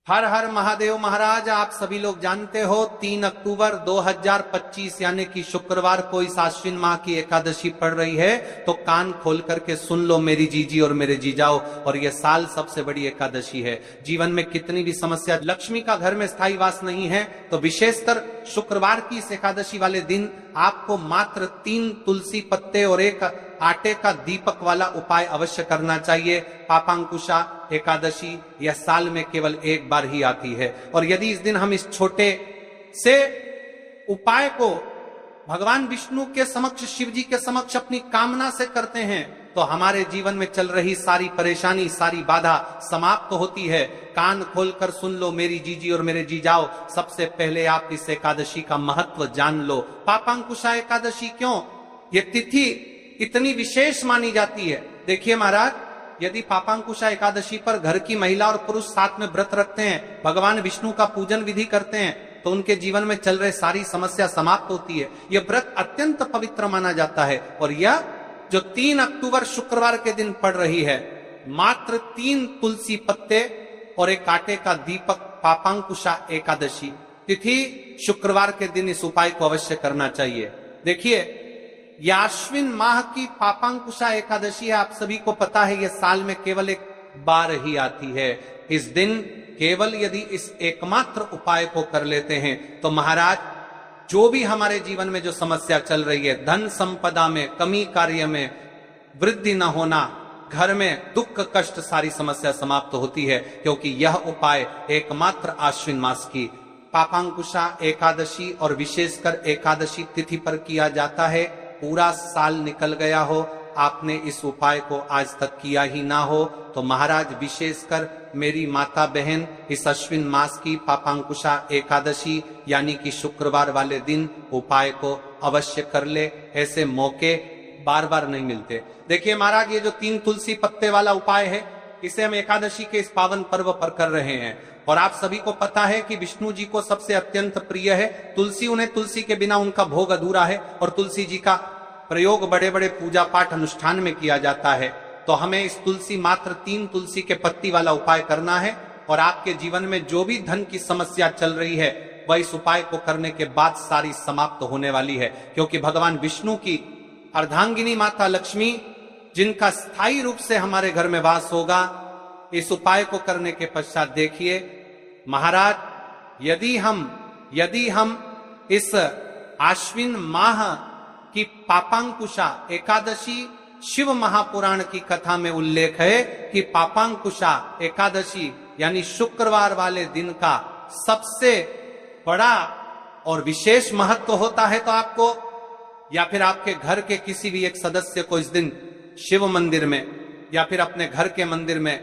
हर हर महादेव महाराज। आप सभी लोग जानते हो 3 अक्टूबर 2025 यानी कि शुक्रवार को इस आश्विन माह की एकादशी पड़ रही है। तो कान खोल करके सुन लो मेरी जीजी और मेरे जीजाओ, और यह साल सबसे बड़ी एकादशी है। जीवन में कितनी भी समस्या, लक्ष्मी का घर में स्थायी वास नहीं है, तो विशेषकर शुक्रवार की इस एकादशी वाले दिन आपको मात्र 3 तुलसी पत्ते और 1 आटे का दीपक वाला उपाय अवश्य करना चाहिए। पापांकुशा एकादशी यह साल में केवल एक बार ही आती है, और यदि इस दिन हम इस छोटे से उपाय को भगवान विष्णु के समक्ष, शिव जी के समक्ष अपनी कामना से करते हैं, तो हमारे जीवन में चल रही सारी परेशानी, सारी बाधा समाप्त होती है। कान खोलकर सुन लो मेरी जीजी और मेरे जीजाओ। सबसे पहले आप इस एकादशी का महत्व जान लो। पापांकुशा एकादशी क्यों, ये तिथि इतनी विशेष मानी जाती है? देखिए महाराज, यदि पापांकुशा एकादशी पर घर की महिला और पुरुष साथ में व्रत रखते हैं, भगवान विष्णु का पूजन विधि करते हैं, तो उनके जीवन में चल रहे सारी समस्या समाप्त होती है। यह व्रत अत्यंत पवित्र माना जाता है। और यह जो 3 अक्टूबर शुक्रवार के दिन पड़ रही है, मात्र 3 तुलसी पत्ते और 1 आटे का दीपक, पापांकुशा एकादशी तिथि शुक्रवार के दिन इस उपाय को अवश्य करना चाहिए। देखिए, यह आश्विन माह की पापांकुशा एकादशी है। आप सभी को पता है यह साल में केवल एक बार ही आती है। इस दिन केवल यदि इस एकमात्र उपाय को कर लेते हैं, तो महाराज जो भी हमारे जीवन में जो समस्या चल रही है, धन संपदा में कमी, कार्य में वृद्धि न होना, घर में दुख कष्ट, सारी समस्या समाप्त होती है, क्योंकि यह उपाय एकमात्र आश्विन मास की पापांकुशा एकादशी और विशेषकर एकादशी तिथि पर किया जाता है। पूरा साल निकल गया हो, आपने इस उपाय को आज तक किया ही ना हो, तो महाराज विशेषकर मेरी माता बहन इस अश्विन मास की पापांकुशा एकादशी यानी कि शुक्रवार वाले दिन उपाय को अवश्य कर ले। ऐसे मौके बार बार नहीं मिलते। देखिए महाराज, ये जो 3 तुलसी पत्ते वाला उपाय है, इसे हम एकादशी के इस पावन पर्व पर कर रहे हैं। और आप सभी को पता है कि विष्णु जी को सबसे अत्यंत प्रिय है तुलसी। उन्हें तुलसी के बिना उनका भोग अधूरा है, और तुलसी जी का प्रयोग बड़े बड़े पूजा पाठ अनुष्ठान में किया जाता है। तो हमें इस तुलसी, मात्र 3 तुलसी के पत्ती वाला उपाय करना है। और आपके जीवन में जो भी धन की समस्या चल रही है, वह इस उपाय को करने के बाद सारी समाप्त होने वाली है। क्योंकि भगवान विष्णु की अर्धांगिनी माता लक्ष्मी, जिनका स्थायी रूप से हमारे घर में वास होगा, इस उपाय को करने के पश्चात देखिए महाराज, यदि हम इस आश्विन माह की पापांकुशा एकादशी, शिव महापुराण की कथा में उल्लेख है कि पापांकुशा एकादशी यानी शुक्रवार वाले दिन का सबसे बड़ा और विशेष महत्व होता है। तो आपको या फिर आपके घर के किसी भी एक सदस्य को इस दिन शिव मंदिर में या फिर अपने घर के मंदिर में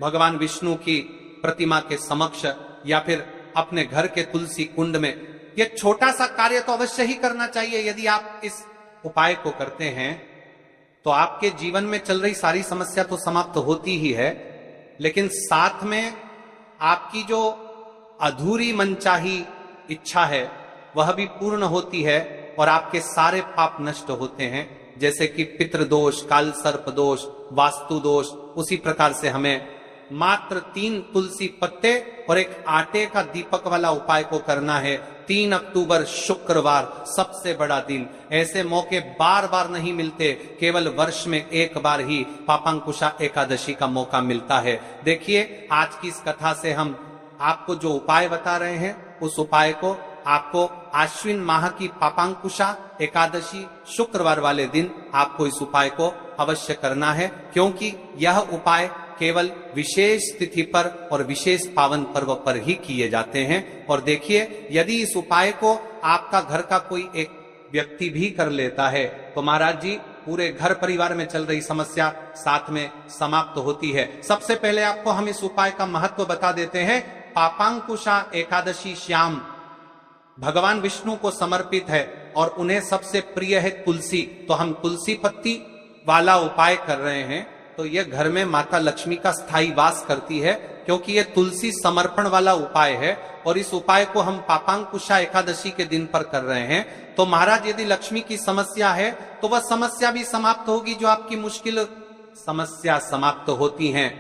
भगवान विष्णु की प्रतिमा के समक्ष या फिर अपने घर के तुलसी कुंड में यह छोटा सा कार्य तो अवश्य ही करना चाहिए। यदि आप इस उपाय को करते हैं, तो आपके जीवन में चल रही सारी समस्या तो समाप्त होती ही है, लेकिन साथ में आपकी जो अधूरी मनचाही इच्छा है वह भी पूर्ण होती है, और आपके सारे पाप नष्ट होते हैं। जैसे कि पितृदोष, काल सर्प दोष, वास्तु दोष, उसी प्रकार से हमें मात्र 3 तुलसी पत्ते और 1 आटे का दीपक वाला उपाय को करना है। 3 अक्टूबर शुक्रवार, सबसे बड़ा दिन। ऐसे मौके बार बार नहीं मिलते, केवल वर्ष में एक बार ही पापांकुशा एकादशी का मौका मिलता है। देखिए, आज की इस कथा से हम आपको जो उपाय बता रहे हैं, उस उपाय को आपको आश्विन माह की पापांकुशा एकादशी शुक्रवार वाले दिन आपको इस उपाय को अवश्य करना है, क्योंकि यह उपाय केवल विशेष तिथि पर और विशेष पावन पर्व पर ही किए जाते हैं। और देखिए, यदि इस उपाय को आपका घर का कोई एक व्यक्ति भी कर लेता है, तो महाराज जी पूरे घर परिवार में चल रही समस्या साथ में समाप्त होती है। सबसे पहले आपको हम इस उपाय का महत्व बता देते हैं। पापांकुशा एकादशी श्याम भगवान विष्णु को समर्पित है, और उन्हें सबसे प्रिय है तुलसी। तो हम तुलसी पत्ती वाला उपाय कर रहे हैं, तो यह घर में माता लक्ष्मी का स्थायी वास करती है, क्योंकि यह तुलसी समर्पण वाला उपाय है। और इस उपाय को हम पापांकुशा एकादशी के दिन पर कर रहे हैं। तो महाराज, यदि लक्ष्मी की समस्या है, तो वह समस्या भी समाप्त होगी, जो आपकी मुश्किल समस्या समाप्त होती हैं।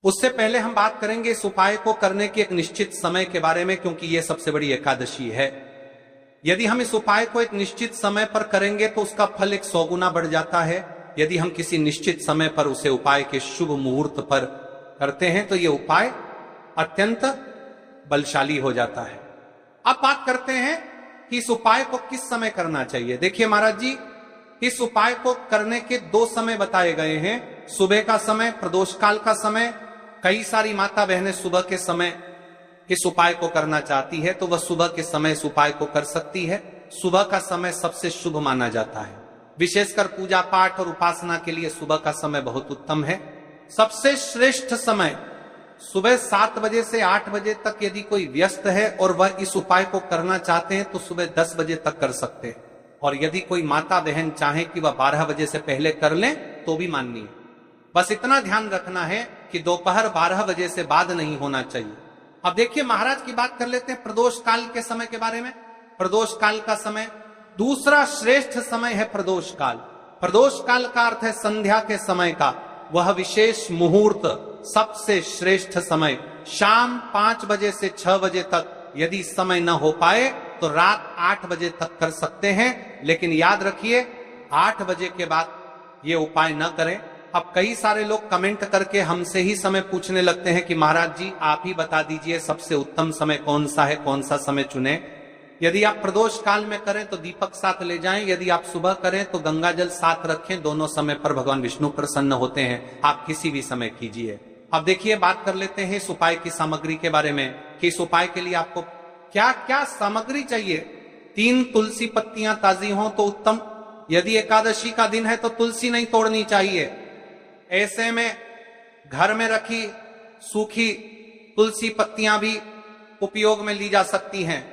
उससे पहले हम बात करेंगे इस उपाय को करने के एक निश्चित समय के बारे में, क्योंकि यह सबसे बड़ी एकादशी है। यदि हम इस उपाय को एक निश्चित समय पर करेंगे तो उसका फल 100 गुना बढ़ जाता है। यदि हम किसी निश्चित समय पर उसे उपाय के शुभ मुहूर्त पर करते हैं तो यह उपाय अत्यंत बलशाली हो जाता है। अब बात करते हैं कि इस उपाय को किस समय करना चाहिए। देखिए महाराज जी, इस उपाय को करने के 2 समय बताए गए हैं, सुबह का समय, प्रदोष काल का समय। कई सारी माता बहनें सुबह के समय इस उपाय को करना चाहती है तो वह सुबह के समय इस उपाय को कर सकती है। सुबह का समय सबसे शुभ माना जाता है, विशेषकर पूजा पाठ और उपासना के लिए सुबह का समय बहुत उत्तम है। सबसे श्रेष्ठ समय सुबह 7 बजे से 8 बजे तक यदि कोई व्यस्त है और वह इस उपाय को करना चाहते हैं तो सुबह 10 बजे तक कर सकते हैं, और यदि कोई माता बहन चाहे कि वह 12 बजे से पहले कर लें तो भी माननीय। बस इतना ध्यान रखना है कि दोपहर 12 बजे से बाद नहीं होना चाहिए। अब देखिए महाराज की बात कर लेते हैं प्रदोष काल के समय के बारे में। प्रदोष काल का समय दूसरा श्रेष्ठ समय है प्रदोष काल। प्रदोष काल का अर्थ है संध्या के समय का वह विशेष मुहूर्त, सबसे श्रेष्ठ समय। शाम 5 बजे से 6 बजे तक यदि समय न हो पाए तो रात 8 बजे तक कर सकते हैं, लेकिन याद रखिए 8 बजे के बाद ये उपाय न करें। अब कई सारे लोग कमेंट करके हमसे ही समय पूछने लगते हैं कि महाराज जी आप ही बता दीजिए सबसे उत्तम समय कौन सा है, कौन सा समय चुने। यदि आप प्रदोष काल में करें तो दीपक साथ ले जाएं, यदि आप सुबह करें तो गंगा जल साथ रखें। दोनों समय पर भगवान विष्णु प्रसन्न होते हैं, आप किसी भी समय कीजिए। अब देखिए बात कर लेते हैं इस उपाय की सामग्री के बारे में कि इस उपाय के लिए आपको क्या क्या सामग्री चाहिए। 3 तुलसी पत्तियां ताजी हों तो उत्तम। यदि एकादशी का दिन है तो तुलसी नहीं तोड़नी चाहिए। ऐसे में घर में रखी सूखी तुलसी पत्तियां भी उपयोग में ली जा सकती हैं।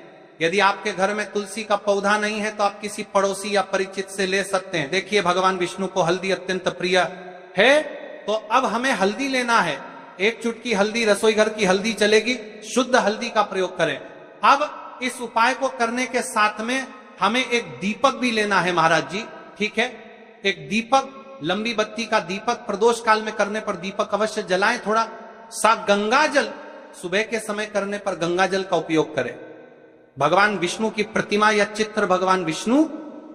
यदि आपके घर में तुलसी का पौधा नहीं है तो आप किसी पड़ोसी या परिचित से ले सकते हैं। देखिए भगवान विष्णु को हल्दी अत्यंत प्रिय है, तो अब हमें हल्दी लेना है। 1 चुटकी हल्दी, रसोई घर की हल्दी चलेगी, शुद्ध हल्दी का प्रयोग करें। अब इस उपाय को करने के साथ में हमें एक दीपक भी लेना है महाराज जी, ठीक है। एक दीपक, लंबी बत्ती का दीपक, प्रदोष काल में करने पर दीपक अवश्य जलाएं। थोड़ा सा गंगा जल, सुबह के समय करने पर गंगा जल का उपयोग करें। भगवान विष्णु की प्रतिमा या चित्र, भगवान विष्णु,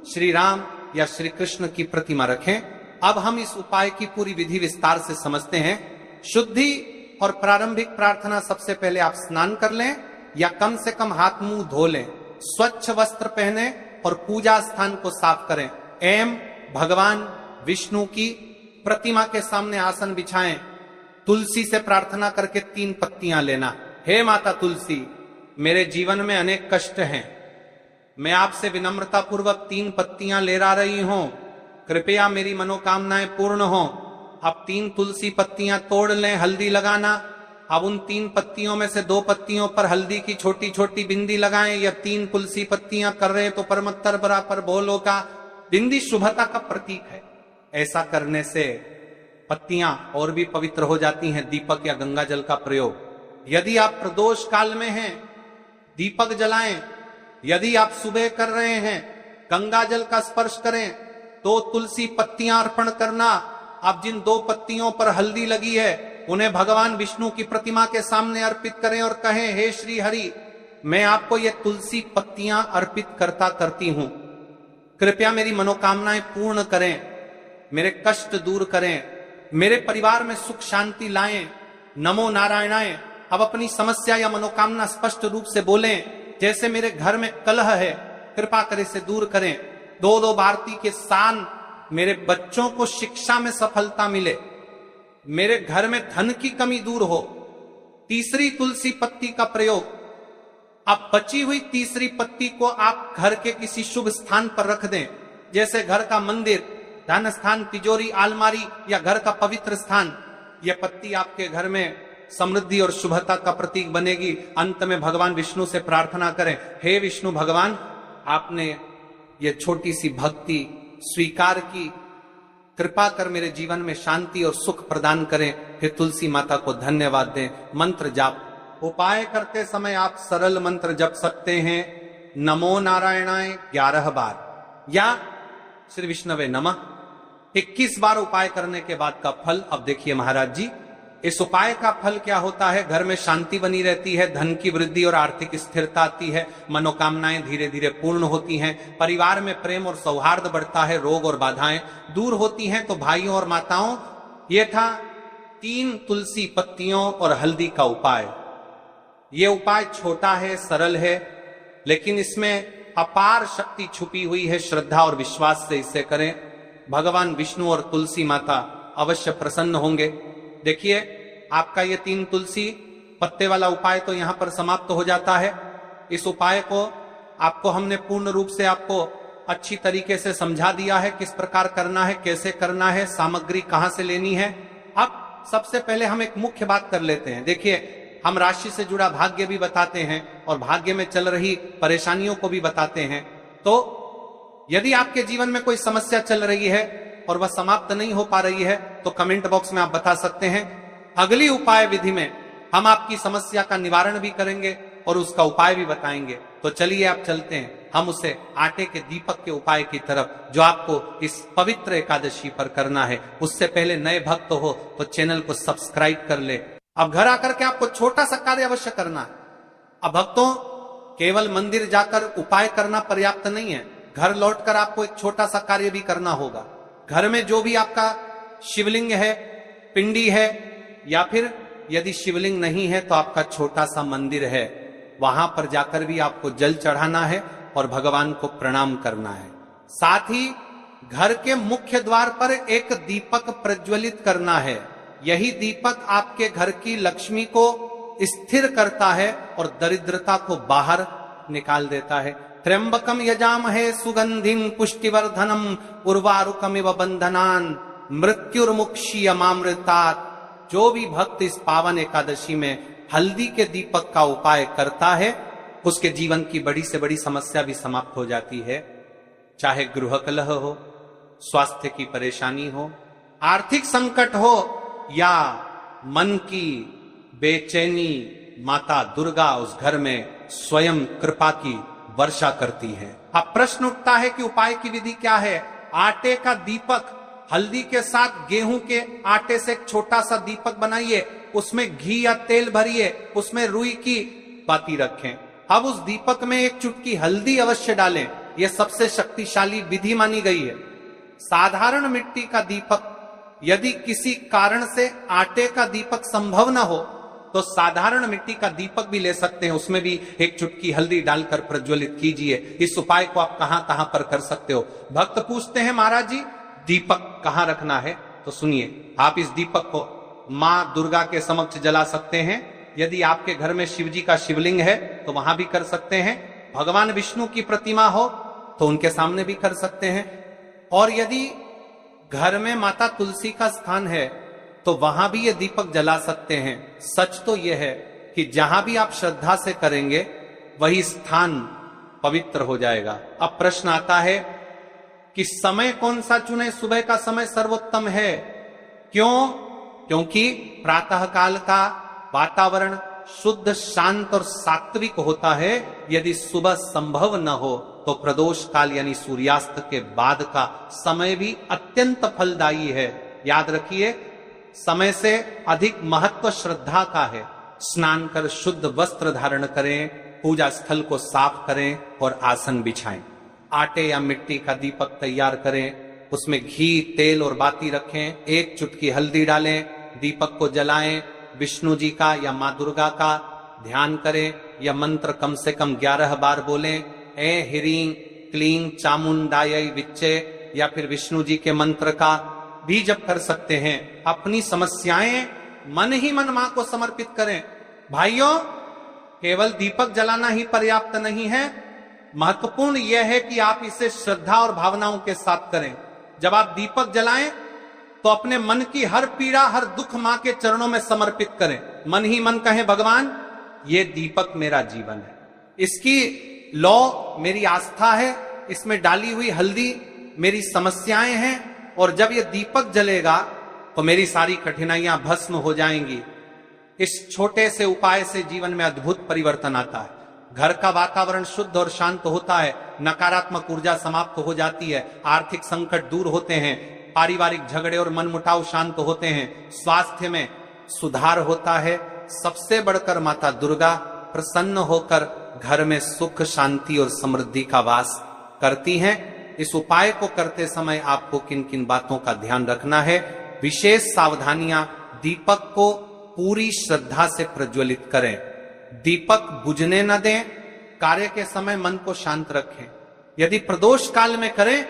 श्री राम या श्री कृष्ण की प्रतिमा रखें। अब हम इस उपाय की पूरी विधि विस्तार से समझते हैं। शुद्धि और प्रारंभिक प्रार्थना, सबसे पहले आप स्नान कर लें या कम से कम हाथ मुंह धो लें, स्वच्छ वस्त्र पहने और पूजा स्थान को साफ करें। एवं भगवान विष्णु की प्रतिमा के सामने आसन बिछाएं। तुलसी से प्रार्थना करके 3 पत्तियां लेना। हे माता तुलसी, मेरे जीवन में अनेक कष्ट हैं, मैं आपसे विनम्रता पूर्वक 3 पत्तियां ले ला रही हूं, कृपया मेरी मनोकामनाएं पूर्ण हो। अब 3 तुलसी पत्तियां तोड़ लें, हल्दी लगाना। अब उन 3 पत्तियों में से 2 पत्तियों पर हल्दी की छोटी छोटी बिंदी लगाएं। या 3 तुलसी पत्तियां कर रहे तो परमत्तर बराबर बोलो का बिंदी शुभता का प्रतीक है। ऐसा करने से पत्तियां और भी पवित्र हो जाती हैं। दीपक या गंगा जल का प्रयोग, यदि आप प्रदोष काल में हैं दीपक जलाएं। यदि आप सुबह कर रहे हैं गंगा जल का स्पर्श करें। 2 तुलसी पत्तियां अर्पण करना। अब जिन 2 पत्तियों पर हल्दी लगी है उन्हें भगवान विष्णु की प्रतिमा के सामने अर्पित करें और कहें, हे श्री हरि, मैं आपको ये तुलसी पत्तियां अर्पित करती हूं, कृपया मेरी मनोकामनाएं पूर्ण करें, मेरे कष्ट दूर करें, मेरे परिवार में सुख शांति लाएं। नमो नारायणाय। अब अपनी समस्या या मनोकामना स्पष्ट रूप से बोलें। जैसे मेरे घर में कलह है, कृपा कर इसे दूर करें। 2-2 भारती के सान, मेरे बच्चों को शिक्षा में सफलता मिले, मेरे घर में धन की कमी दूर हो। तीसरी तुलसी पत्ती का प्रयोग। अब बची हुई तीसरी पत्ती को आप घर के किसी शुभ स्थान पर रख दें, जैसे घर का मंदिर, धन स्थान, तिजोरी, अलमारी या घर का पवित्र स्थान। यह पत्ती आपके घर में समृद्धि और शुभता का प्रतीक बनेगी। अंत में भगवान विष्णु से प्रार्थना करें, हे विष्णु भगवान, आपने ये छोटी सी भक्ति स्वीकार की, कृपा कर मेरे जीवन में शांति और सुख प्रदान करें। फिर तुलसी माता को धन्यवाद दें। मंत्र जाप। उपाय करते समय आप सरल मंत्र जप सकते हैं। नमो नारायणाय 11 बार या श्री विष्णवे नमः 21 बार उपाय करने के बाद का फल। अब देखिए महाराज जी, इस उपाय का फल क्या होता है? घर में शांति बनी रहती है, धन की वृद्धि और आर्थिक स्थिरता आती है, मनोकामनाएं धीरे धीरे पूर्ण होती हैं, परिवार में प्रेम और सौहार्द बढ़ता है, रोग और बाधाएं दूर होती हैं। तो भाइयों और माताओं, ये था 3 तुलसी पत्तियों और हल्दी का उपाय। ये उपाय छोटा है, सरल है, लेकिन इसमें अपार शक्ति छुपी हुई है। श्रद्धा और विश्वास से इसे करें, भगवान विष्णु और तुलसी माता अवश्य प्रसन्न होंगे। देखिए, आपका ये 3 तुलसी पत्ते वाला उपाय तो यहां पर समाप्त हो जाता है। इस उपाय को आपको हमने पूर्ण रूप से आपको अच्छी तरीके से समझा दिया है, किस प्रकार करना है, कैसे करना है, सामग्री कहां से लेनी है। अब सबसे पहले हम एक मुख्य बात कर लेते हैं। देखिए, हम राशि से जुड़ा भाग्य भी बताते हैं और भाग्य में चल रही परेशानियों को भी बताते हैं। तो यदि आपके जीवन में कोई समस्या चल रही है और वह समाप्त नहीं हो पा रही है, तो कमेंट बॉक्स में आप बता सकते हैं। अगली उपाय विधि में हम आपकी समस्या का निवारण भी करेंगे और उसका उपाय भी बताएंगे। तो चलिए आप चलते हैं, हम उसे आटे के दीपक के उपाय की तरफ, जो आपको इस पवित्र एकादशी पर करना है। उससे पहले नए भक्त हो तो चैनल को सब्सक्राइब कर ले। अब घर आकर के आपको छोटा सा कार्य अवश्य करना है। अब भक्तों, केवल मंदिर जाकर उपाय करना पर्याप्त नहीं है, घर लौटकर आपको एक छोटा सा कार्य भी करना होगा। घर में जो भी आपका शिवलिंग है, पिंडी है, या फिर यदि शिवलिंग नहीं है तो आपका छोटा सा मंदिर है, वहां पर जाकर भी आपको जल चढ़ाना है और भगवान को प्रणाम करना है। साथ ही घर के मुख्य द्वार पर एक दीपक प्रज्वलित करना है। यही दीपक आपके घर की लक्ष्मी को स्थिर करता है और दरिद्रता को बाहर निकाल देता है। त्र्यंबकम यजामहे सुगंधिम पुष्टिवर्धनम उर्वारुकमिव बंधनान मृत्युर्मुक्षीयमामृतात्। जो भी भक्त इस पावन एकादशी में हल्दी के दीपक का उपाय करता है, उसके जीवन की बड़ी से बड़ी समस्या भी समाप्त हो जाती है। चाहे गृह कलह हो, स्वास्थ्य की परेशानी हो, आर्थिक संकट हो या मन की बेचैनी, माता दुर्गा उस घर में स्वयं कृपा की वर्षा करती है। अब प्रश्न उठता है कि उपाय की विधि क्या है? आटे का दीपक, हल्दी के साथ गेहूं के आटे से एक छोटा सा दीपक बनाइए, उसमें घी या तेल भरिए, उसमें रुई की बाती रखें। अब उस दीपक में एक चुटकी हल्दी अवश्य डालें। यह सबसे शक्तिशाली विधि मानी गई है। साधारण मिट्टी का दीपक, यदि किसी कारण से आटे का दीपक संभव न हो तो साधारण मिट्टी का दीपक भी ले सकते हैं, उसमें भी एक चुटकी हल्दी डालकर प्रज्वलित कीजिए। इस उपाय को आप कहां कहां पर कर सकते हो? भक्त पूछते हैं, महाराज जी दीपक कहां रखना है? तो सुनिए, आप इस दीपक को मां दुर्गा के समक्ष जला सकते हैं। यदि आपके घर में शिव जी का शिवलिंग है तो वहां भी कर सकते हैं। भगवान विष्णु की प्रतिमा हो तो उनके सामने भी कर सकते हैं। और यदि घर में माता तुलसी का स्थान है तो वहां भी ये दीपक जला सकते हैं। सच तो यह है कि जहां भी आप श्रद्धा से करेंगे वही स्थान पवित्र हो जाएगा। अब प्रश्न आता है कि समय कौन सा चुने? सुबह का समय सर्वोत्तम है। क्यों? क्योंकि प्रातः काल का वातावरण शुद्ध, शांत और सात्विक होता है। यदि सुबह संभव न हो तो प्रदोष काल यानी सूर्यास्त के बाद का समय भी अत्यंत फलदायी है। याद रखिए, समय से अधिक महत्व श्रद्धा का है। स्नान कर शुद्ध वस्त्र धारण करें, पूजा स्थल को साफ करें और आसन बिछाएं। आटे या मिट्टी का दीपक तैयार करें, उसमें घी, तेल और बाती रखें, एक चुटकी हल्दी डालें, दीपक को जलाएं, विष्णु जी का या मां दुर्गा का ध्यान करें। यह मंत्र कम से कम 11 बार बोलें। ए ह्रीं क्लीं चामुंडायै विच्चे, या फिर विष्णु जी के मंत्र का भी जप कर सकते हैं। अपनी समस्याएं मन ही मन मां को समर्पित करें। भाइयों, केवल दीपक जलाना ही पर्याप्त नहीं है, महत्वपूर्ण यह है कि आप इसे श्रद्धा और भावनाओं के साथ करें। जब आप दीपक जलाएं तो अपने मन की हर पीड़ा, हर दुख मां के चरणों में समर्पित करें। मन ही मन कहें, भगवान ये दीपक मेरा जीवन है, इसकी लौ मेरी आस्था है, इसमें डाली हुई हल्दी मेरी समस्याएं हैं, और जब ये दीपक जलेगा तो मेरी सारी कठिनाइयां भस्म हो जाएंगी। इस छोटे से उपाय से जीवन में अद्भुत परिवर्तन आता है। घर का वातावरण शुद्ध और शांत होता है, नकारात्मक ऊर्जा समाप्त हो जाती है, आर्थिक संकट दूर होते हैं, पारिवारिक झगड़े और मनमुटाव शांत होते हैं, स्वास्थ्य में सुधार होता है। सबसे बढ़कर माता दुर्गा प्रसन्न होकर घर में सुख, शांति और समृद्धि का वास करती हैं। इस उपाय को करते समय आपको किन किन बातों का ध्यान रखना है? विशेष सावधानियां, दीपक को पूरी श्रद्धा से प्रज्वलित करें, दीपक बुझने न दें, कार्य के समय मन को शांत रखें। यदि प्रदोष काल में करें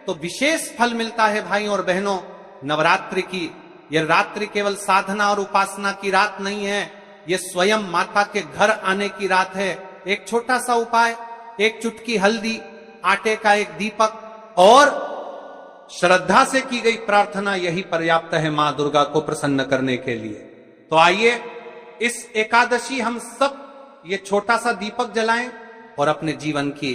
तो विशेष फल मिलता है। भाई और बहनों, नवरात्रि की यह रात्रि केवल साधना और उपासना की रात नहीं है, यह स्वयं माता के घर आने की रात है। एक छोटा सा उपाय, एक चुटकी हल्दी, आटे का एक दीपक और श्रद्धा से की गई प्रार्थना, यही पर्याप्त है मां दुर्गा को प्रसन्न करने के लिए। तो आइए इस एकादशी हम सब ये छोटा सा दीपक जलाएं और अपने जीवन की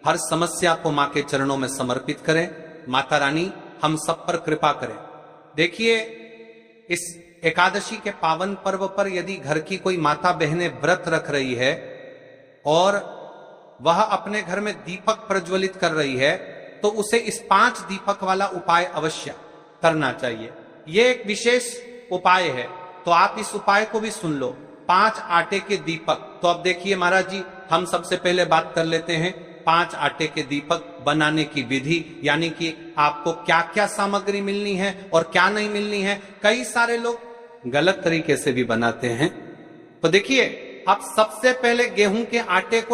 हर समस्या को मां के चरणों में समर्पित करें। माता रानी हम सब पर कृपा करें। देखिए, इस एकादशी के पावन पर्व पर यदि घर की कोई माता बहनें व्रत रख रही है और वह अपने घर में दीपक प्रज्वलित कर रही है, तो उसे इस 5 दीपक वाला उपाय अवश्य करना चाहिए। यह एक विशेष उपाय है, तो आप इस उपाय को भी सुन लो। 5 आटे के दीपक। तो अब देखिए महाराज जी, हम सबसे पहले बात कर लेते हैं 5 आटे के दीपक बनाने की विधि, यानी कि आपको क्या क्या सामग्री मिलनी है और क्या नहीं मिलनी है। कई सारे लोग गलत तरीके से भी बनाते हैं। तो देखिए, आप सबसे पहले गेहूं के आटे को